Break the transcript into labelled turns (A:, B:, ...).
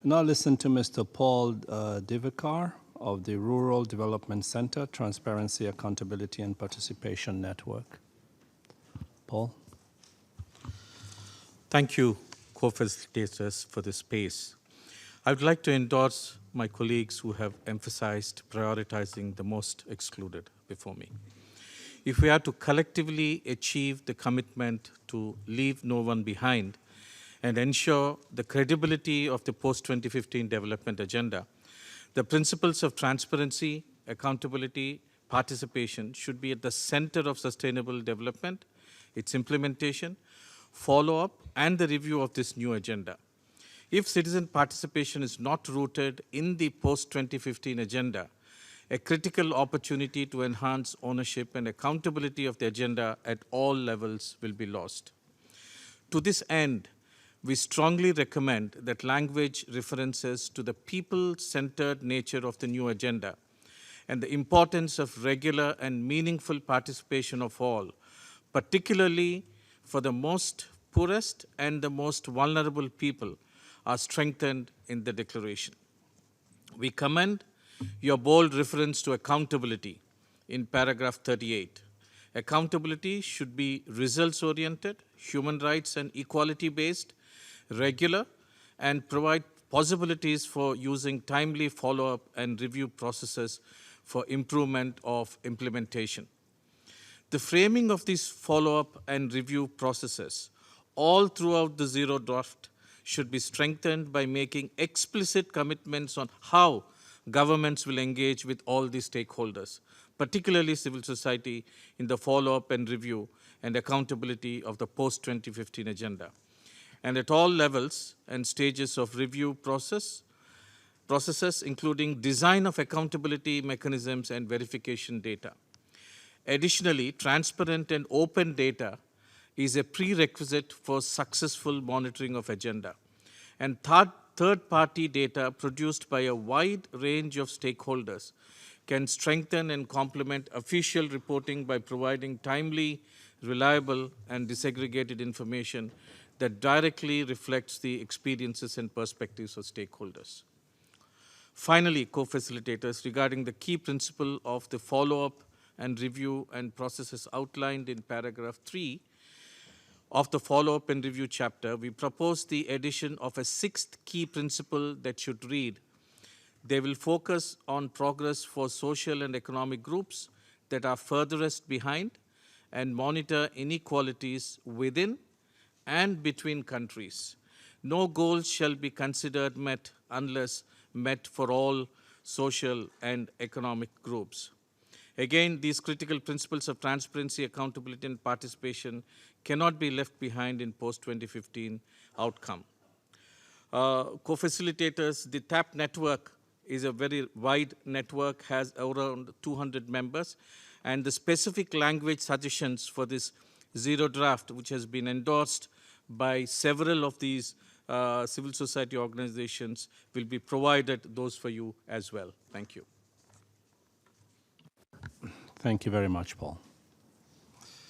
A: Now listen to Mr. Paul Divakar of the Rural Development Center, Transparency, Accountability, and Participation Network. Paul.
B: Thank you, co-facilitators, for this space. I would like to endorse my colleagues who have emphasized prioritizing the most excluded before me. If we are to collectively achieve the commitment to leave no one behind and ensure the credibility of the post-2015 development agenda, the principles of transparency, accountability, participation should be at the center of sustainable development, its implementation, follow-up, and the review of this new agenda. If citizen participation is not rooted in the post-2015 agenda, a critical opportunity to enhance ownership and accountability of the agenda at all levels will be lost. To this end, we strongly recommend that language references to the people-centered nature of the new agenda and the importance of regular and meaningful participation of all, particularly for the most poorest and the most vulnerable people, are strengthened in the declaration. We commend your bold reference to accountability in paragraph 38. Accountability should be results-oriented, human rights and equality-based, regular, and provide possibilities for using timely follow-up and review processes for improvement of implementation. The framing of these follow-up and review processes all throughout the zero draft should be strengthened by making explicit commitments on how governments will engage with all the stakeholders, particularly civil society, in the follow-up and review and accountability of the post-2015 agenda, and at all levels and stages of review processes, including design of accountability mechanisms and verification data. Additionally, transparent and open data is a prerequisite for successful monitoring of agenda. And third-party data produced by a wide range of stakeholders can strengthen and complement official reporting by providing timely, reliable, and disaggregated information that directly reflects the experiences and perspectives of stakeholders. Finally, co-facilitators, regarding the key principle of the follow-up and review and processes outlined in paragraph 3 of the follow-up and review chapter, we propose the addition of a sixth key principle that should read: they will focus on progress for social and economic groups that are furthest behind and monitor inequalities within and between countries. No goals shall be considered met unless met for all social and economic groups. Again, these critical principles of transparency, accountability, and participation cannot be left behind in post-2015 outcome. Co-facilitators, the TAP network is a very wide network, has around 200 members, and the specific language suggestions for this zero draft, which has been endorsed by several of these civil society organizations, will be provided, those for you as well. Thank you.
A: Thank you very much, Paul.